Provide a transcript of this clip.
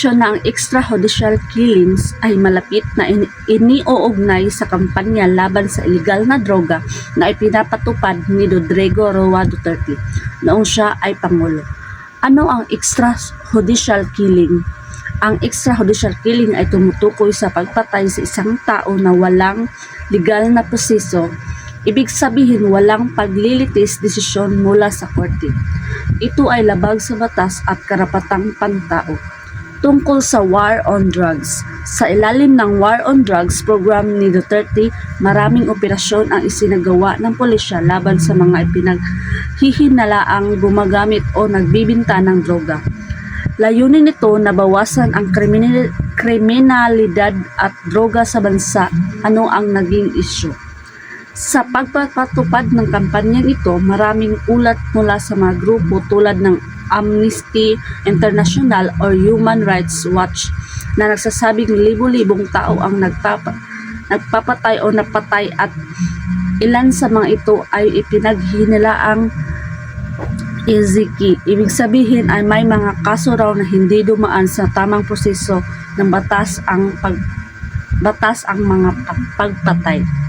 mention na ang extrajudicial killings ay malapit na iniuugnay sa kampanya laban sa illegal na droga na ipinapatupad ni Rodrigo Roa Duterte noong siya ay Pangulo. Ano ang extrajudicial killing? Ang extrajudicial killing ay tumutukoy sa pagpatay sa isang tao na walang legal na proseso. Ibig sabihin walang paglilitis desisyon mula sa korte. Ito ay labag sa batas at karapatang pantao. Tungkol sa war on drugs. Sa ilalim ng war on drugs program ni Duterte, maraming operasyon ang isinagawa ng pulisya laban sa mga ipinaghihinalaang gumagamit o nagbibinta ng droga. Layunin nito na bawasan ang kriminalidad at droga sa bansa. Ano ang naging isyu? Sa pagpapatupad ng kampanyang ito, maraming ulat mula sa mga grupo tulad ng Amnesty International or Human Rights Watch na nagsasabing libo-libong tao ang nagpapatay o napatay at ilan sa mga ito ay ipinaghinalaang Ibig sabihin ay may mga kaso raw na hindi dumaan sa tamang proseso ng batas ang mga pagpatay.